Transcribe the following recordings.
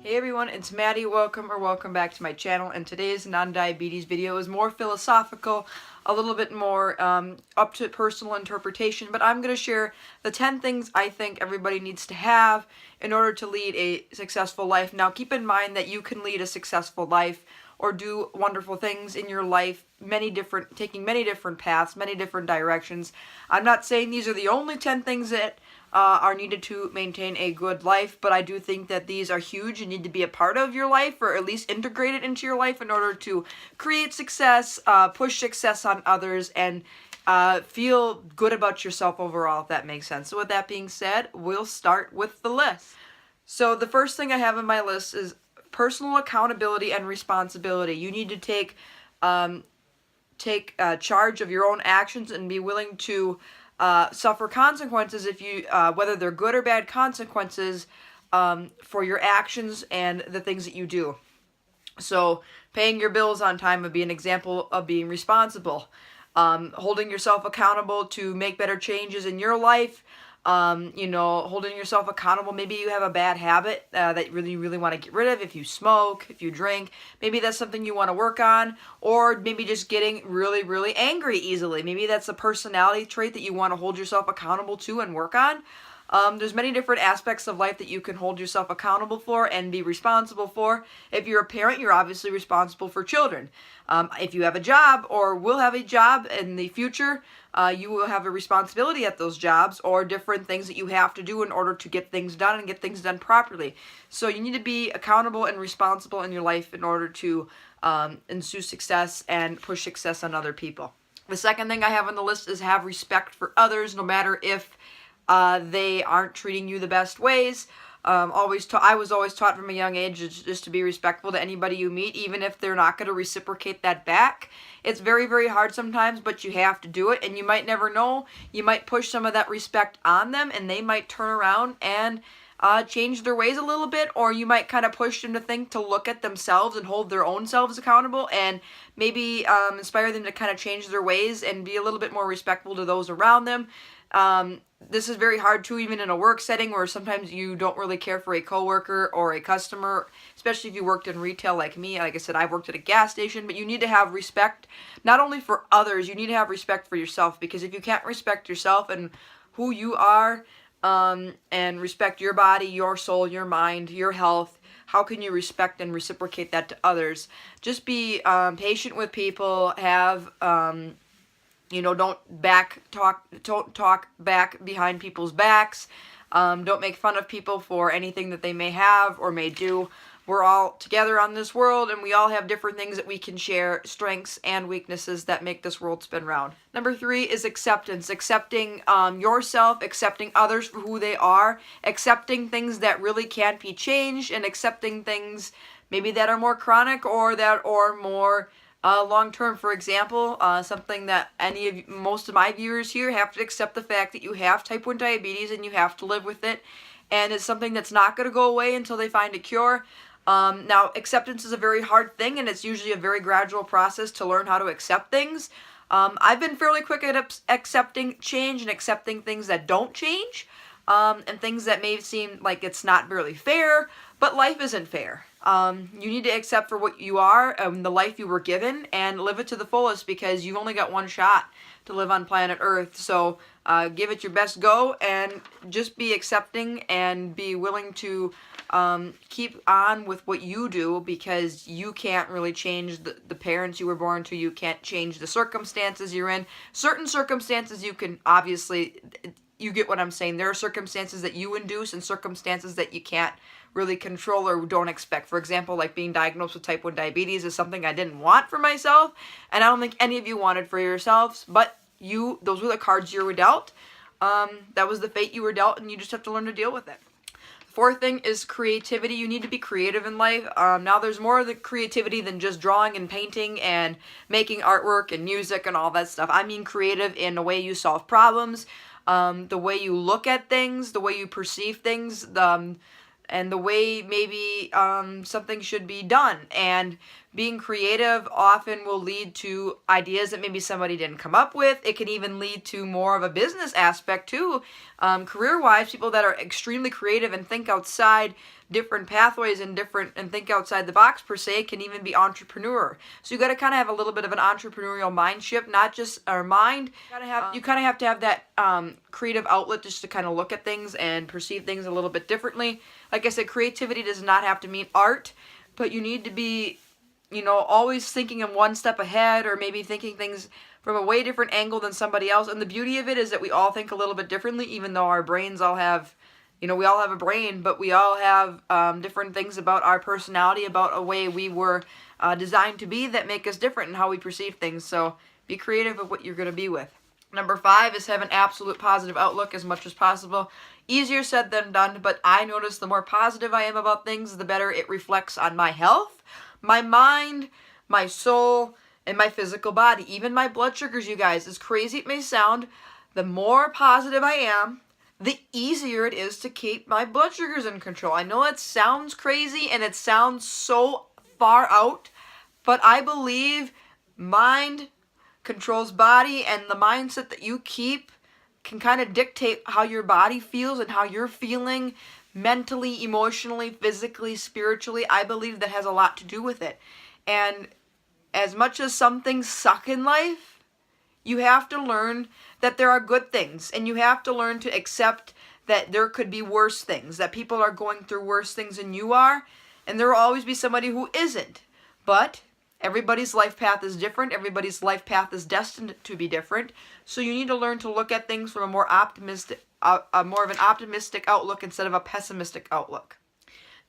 Hey everyone, it's Maddie. Welcome back to my channel. And today's non-diabetes video is more philosophical, a little bit more up to personal interpretation. But I'm going to share the 10 things I think everybody needs to have in order to lead a successful life. Now, keep in mind that you can lead a successful life or do wonderful things in your life, taking many different paths, many different directions. I'm not saying these are the only 10 things that are needed to maintain a good life, but I do think that these are huge and need to be a part of your life, or at least integrated into your life in order to create success, push success on others, and feel good about yourself overall, if that makes sense. So with that being said, we'll start with the list. So the first thing I have on my list is personal accountability and responsibility. You need to take charge of your own actions and be willing to suffer consequences if you, whether they're good or bad consequences, for your actions and the things that you do. So paying your bills on time would be an example of being responsible. Holding yourself accountable to make better changes in your life. Holding yourself accountable. Maybe you have a bad habit that you really want to get rid of. If you smoke, if you drink, maybe that's something you want to work on. Or maybe just getting really, really angry easily. Maybe that's a personality trait that you want to hold yourself accountable to and work on. There's many different aspects of life that you can hold yourself accountable for and be responsible for. If you're a parent, you're obviously responsible for children. If you have a job or will have a job in the future, you will have a responsibility at those jobs or different things that you have to do in order to get things done and get things done properly. So you need to be accountable and responsible in your life in order to ensue success and push success on other people. The second thing I have on the list is have respect for others, no matter if they aren't treating you the best ways. I was always taught from a young age just to be respectful to anybody you meet, even if they're not going to reciprocate that back. It's very, very hard sometimes, but you have to do it, and you might never know. You might push some of that respect on them, and they might turn around and change their ways a little bit, or you might kind of push them to look at themselves and hold their own selves accountable, and maybe inspire them to kind of change their ways and be a little bit more respectful to those around them. This is very hard too, even in a work setting where sometimes you don't really care for a coworker or a customer, especially if you worked in retail like me. Like I said, I've worked at a gas station, but you need to have respect, not only for others, you need to have respect for yourself, because if you can't respect yourself and who you are, and respect your body, your soul, your mind, your health, how can you respect and reciprocate that to others? Just be patient with people, have don't talk back behind people's backs. Don't make fun of people for anything that they may have or may do. We're all together on this world, and we all have different things that we can share, strengths and weaknesses that make this world spin round. Number 3 is acceptance. Accepting yourself, accepting others for who they are, accepting things that really can't be changed, and accepting things maybe that are more chronic or more long-term. For example, something that most of my viewers here have to accept the fact that you have type 1 diabetes and you have to live with it, and it's something that's not going to go away until they find a cure. Now, acceptance is a very hard thing, and it's usually a very gradual process to learn how to accept things. I've been fairly quick at accepting change and accepting things that don't change, and things that may seem like it's not really fair, but life isn't fair. You need to accept for what you are, the life you were given, and live it to the fullest, because you've only got one shot to live on planet Earth. So give it your best go, and just be accepting and be willing to keep on with what you do, because you can't really change the parents you were born to. You can't change the circumstances you're in. Certain circumstances you can, obviously, you get what I'm saying. There are circumstances that you induce and circumstances that you can't really control or don't expect. For example, like being diagnosed with type 1 diabetes is something I didn't want for myself, and I don't think any of you wanted for yourselves, but those were the cards you were dealt. That was the fate you were dealt, and you just have to learn to deal with it. Fourth thing is creativity. You need to be creative in life. Now, there's more of the creativity than just drawing and painting and making artwork and music and all that stuff. I mean creative in the way you solve problems, the way you look at things, the way you perceive things, the way maybe something should be done. And being creative often will lead to ideas that maybe somebody didn't come up with. It can even lead to more of a business aspect too. Career-wise, people that are extremely creative and think outside different pathways and think outside the box per se can even be entrepreneur. So you got to kind of have a little bit of an entrepreneurial mind shift, not just our mind. You kind of have to have that creative outlet just to kind of look at things and perceive things a little bit differently. Like I said, creativity does not have to mean art, but you need to be, always thinking in one step ahead, or maybe thinking things from a way different angle than somebody else. And the beauty of it is that we all think a little bit differently, even though our brains all have, we all have a brain, but we all have different things about our personality, about a way we were designed to be that make us different in how we perceive things. So be creative of what you're going to be with. Number 5 is have an absolute positive outlook as much as possible. Easier said than done, but I notice the more positive I am about things, the better it reflects on my health, my mind, my soul, and my physical body. Even my blood sugars, you guys, as crazy it may sound, the more positive I am, the easier it is to keep my blood sugars in control. I know it sounds crazy and it sounds so far out, but I believe mind controls body, and the mindset that you keep can kind of dictate how your body feels and how you're feeling mentally, emotionally, physically, spiritually. I believe that has a lot to do with it. And as much as some things suck in life, you have to learn that there are good things, and you have to learn to accept that there could be worse things, that people are going through worse things than you are, and there will always be somebody who isn't. But everybody's life path is different. Everybody's life path is destined to be different. So you need to learn to look at things from a more of an optimistic outlook instead of a pessimistic outlook.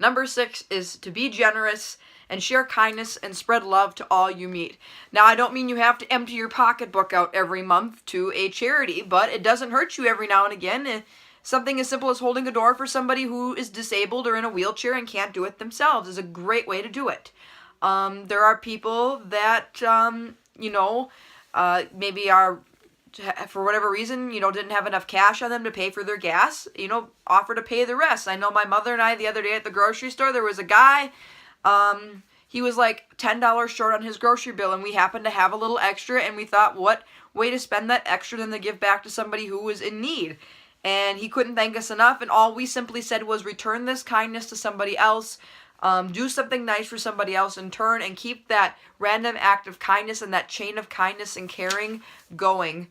Number 6 is to be generous and share kindness and spread love to all you meet. Now, I don't mean you have to empty your pocketbook out every month to a charity, but it doesn't hurt you every now and again. Something as simple as holding a door for somebody who is disabled or in a wheelchair and can't do it themselves is a great way to do it. There are people that, maybe are, for whatever reason, didn't have enough cash on them to pay for their gas, offer to pay the rest. I know my mother and I, the other day at the grocery store, there was a guy, he was like $10 short on his grocery bill, and we happened to have a little extra, and we thought, what way to spend that extra than to give back to somebody who was in need. And he couldn't thank us enough, and all we simply said was return this kindness to somebody else. Do something nice for somebody else in turn, and keep that random act of kindness and that chain of kindness and caring going.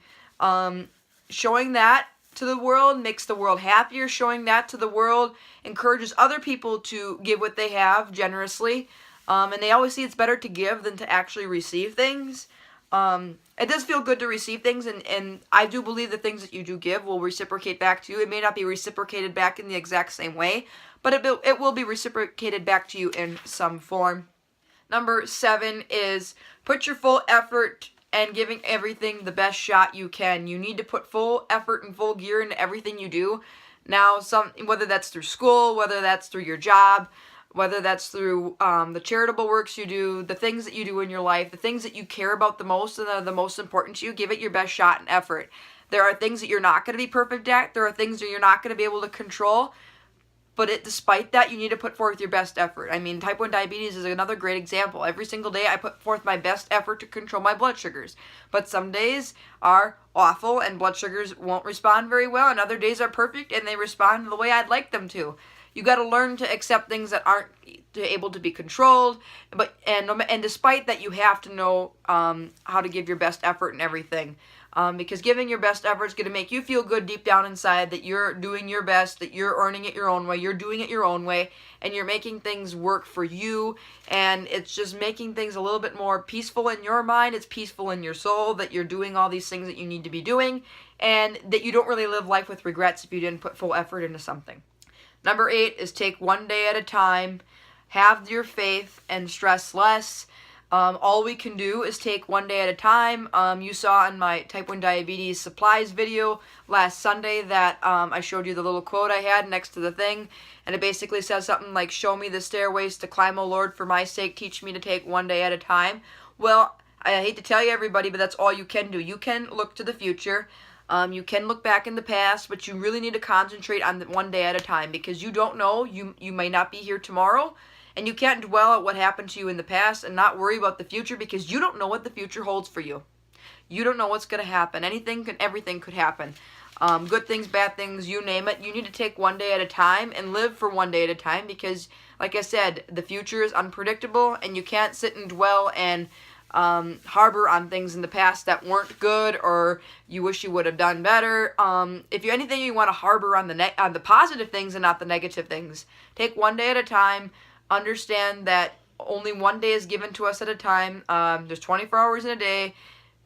Showing that to the world makes the world happier. Showing that to the world encourages other people to give what they have generously. And they always see it's better to give than to actually receive things. It does feel good to receive things, and I do believe the things that you do give will reciprocate back to you. It may not be reciprocated back in the exact same way, but it will be reciprocated back to you in some form. Number 7 is put your full effort and giving everything the best shot you can. You need to put full effort and full gear into everything you do. Now, whether that's through school, whether that's through your job, whether that's through the charitable works you do, the things that you do in your life, the things that you care about the most and are the most important to you, give it your best shot and effort. There are things that you're not going to be perfect at. There are things that you're not going to be able to control. But despite that, you need to put forth your best effort. I mean, type 1 diabetes is another great example. Every single day I put forth my best effort to control my blood sugars. But some days are awful and blood sugars won't respond very well, and other days are perfect and they respond the way I'd like them to. You got to learn to accept things that aren't able to be controlled, and despite that, you have to know how to give your best effort and everything. Because giving your best effort is going to make you feel good deep down inside that you're doing your best, that you're earning it your own way, you're doing it your own way, and you're making things work for you, and it's just making things a little bit more peaceful in your mind, it's peaceful in your soul, that you're doing all these things that you need to be doing, and that you don't really live life with regrets if you didn't put full effort into something. Number 8 is take one day at a time, have your faith, and stress less. All we can do is take one day at a time. You saw in my type 1 diabetes supplies video last Sunday that I showed you the little quote I had next to the thing, and it basically says something like, show me the stairways to climb, O Lord, for my sake, teach me to take one day at a time. Well, I hate to tell you, everybody, but that's all you can do. You can look to the future. You can look back in the past, but you really need to concentrate on one day at a time, because you don't know. You may not be here tomorrow, and you can't dwell at what happened to you in the past and not worry about the future, because you don't know what the future holds for you. You don't know what's going to happen. Everything could happen. Good things, bad things, you name it. You need to take one day at a time and live for one day at a time, because, like I said, the future is unpredictable, and you can't sit and dwell and harbor on things in the past that weren't good, or you wish you would have done better. If you anything, you want to harbor on the positive things and not the negative things. Take one day at a time. Understand that only one day is given to us at a time. There's 24 hours in a day.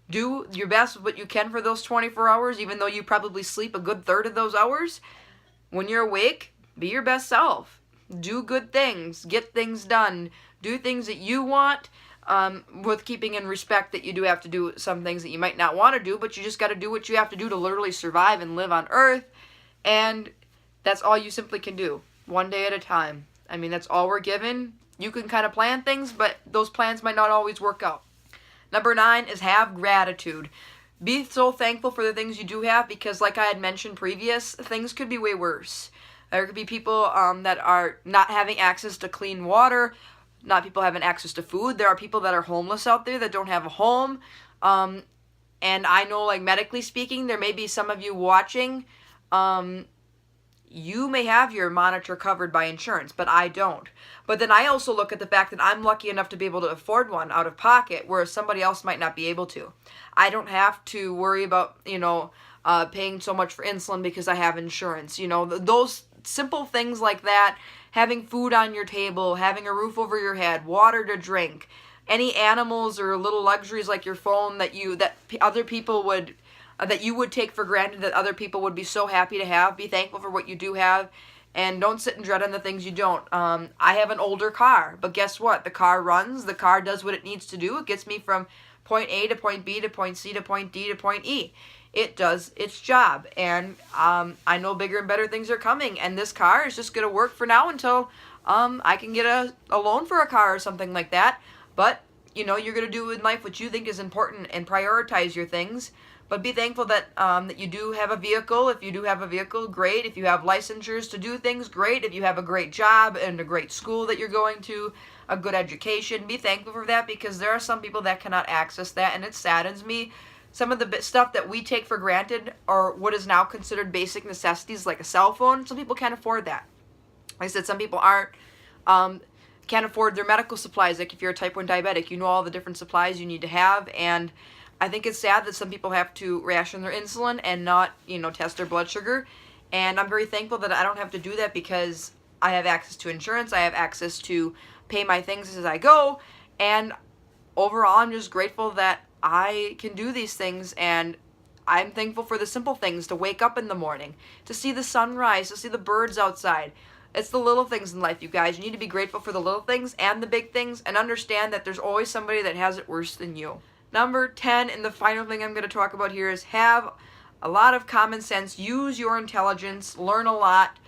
Do your best with what you can for those 24 hours, even though you probably sleep a good third of those hours. When you're awake, be your best self. Do good things. Get things done. Do things that you want, with keeping in respect that you do have to do some things that you might not want to do, but you just got to do what you have to do to literally survive and live on Earth. And that's all you simply can do. One day at a time. I mean, that's all we're given. You can kind of plan things, but those plans might not always work out. Number 9 is have gratitude. Be so thankful for the things you do have, because like I had mentioned previous, things could be way worse. There could be people that are not having access to clean water, not people having access to food. There are people that are homeless out there that don't have a home. And I know, like, medically speaking, there may be some of you watching, you may have your monitor covered by insurance, but I don't. But then I also look at the fact that I'm lucky enough to be able to afford one out of pocket, whereas somebody else might not be able to. I don't have to worry about, paying so much for insulin because I have insurance. Those simple things like that, having food on your table, having a roof over your head, water to drink, any animals or little luxuries like your phone that other people would that you would take for granted that other people would be so happy to have. Be thankful for what you do have, and don't sit and dread on the things you don't. I have an older car, but guess what? The car runs. The car does what it needs to do. It gets me from point A to point B to point C to point D to point E. It does its job, and I know bigger and better things are coming, and this car is just going to work for now until I can get a loan for a car or something like that. But, you're going to do in life what you think is important and prioritize your things. But be thankful that that you do have a vehicle. If you do have a vehicle, great. If you have licensures to do things, great. If you have a great job and a great school that you're going to, a good education, be thankful for that, because there are some people that cannot access that, and it saddens me. Some of the stuff that we take for granted, or what is now considered basic necessities, like a cell phone, some people can't afford that. Like I said, some people can't afford their medical supplies. Like if you're a type 1 diabetic, you know all the different supplies you need to have, and I think it's sad that some people have to ration their insulin and not, test their blood sugar. And I'm very thankful that I don't have to do that, because I have access to insurance. I have access to pay my things as I go. And overall, I'm just grateful that I can do these things. And I'm thankful for the simple things, to wake up in the morning, to see the sunrise, to see the birds outside. It's the little things in life, you guys. You need to be grateful for the little things and the big things, and understand that there's always somebody that has it worse than you. Number 10, and the final thing I'm going to talk about here, is have a lot of common sense. Use your intelligence. Learn a lot.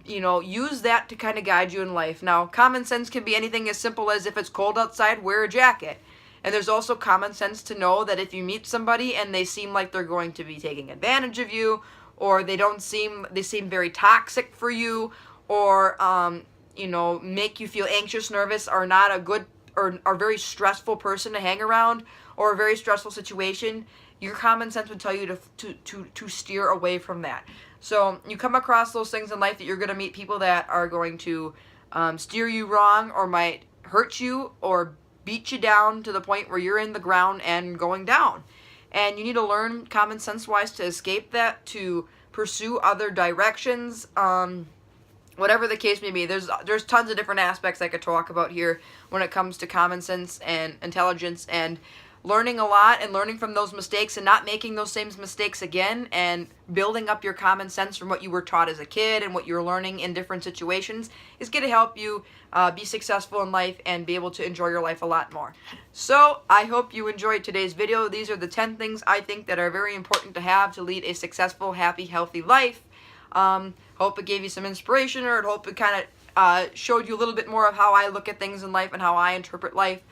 Use that to kind of guide you in life. Now, common sense can be anything as simple as, if it's cold outside, wear a jacket. And there's also common sense to know that if you meet somebody and they seem like they're going to be taking advantage of you, or they seem very toxic for you, or make you feel anxious, nervous, or not a good or a very stressful person to hang around, or a very stressful situation, your common sense would tell you to steer away from that. So you come across those things in life, that you're going to meet people that are going to steer you wrong, or might hurt you, or beat you down to the point where you're in the ground and going down. And you need to learn common sense wise to escape that, to pursue other directions. Whatever the case may be, there's tons of different aspects I could talk about here when it comes to common sense and intelligence, and learning a lot and learning from those mistakes and not making those same mistakes again, and building up your common sense from what you were taught as a kid and what you're learning in different situations is going to help you be successful in life and be able to enjoy your life a lot more. So I hope you enjoyed today's video. These are the 10 things I think that are very important to have to lead a successful, happy, healthy life. Hope it gave you some inspiration, or hope it kind of showed you a little bit more of how I look at things in life and how I interpret life,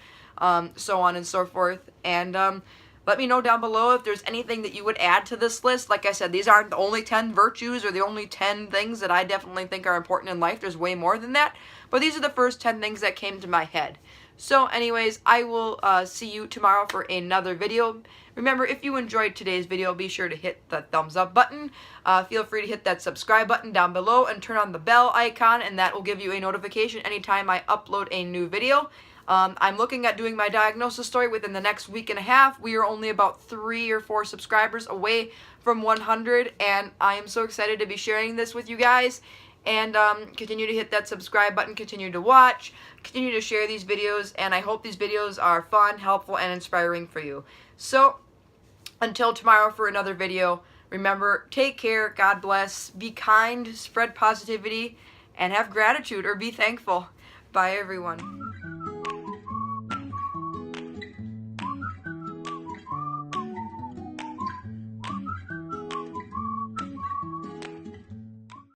so on and so forth. And Let me know down below if there's anything that you would add to this list. Like I said, these aren't the only 10 virtues or the only 10 things that I definitely think are important in life. There's way more than that. But these are the first 10 things that came to my head. So anyways, I will see you tomorrow for another video. Remember, if you enjoyed today's video, be sure to hit the thumbs up button. Feel free to hit that subscribe button down below and turn on the bell icon, and that will give you a notification anytime I upload a new video. I'm looking at doing my diagnosis story within the next week and a half. We are only about 3 or 4 subscribers away from 100, and I am so excited to be sharing this with you guys. And continue to hit that subscribe button, continue to watch, continue to share these videos, and I hope these videos are fun, helpful, and inspiring for you. So, until tomorrow for another video, remember, take care, God bless, be kind, spread positivity, and have gratitude or be thankful. Bye, everyone.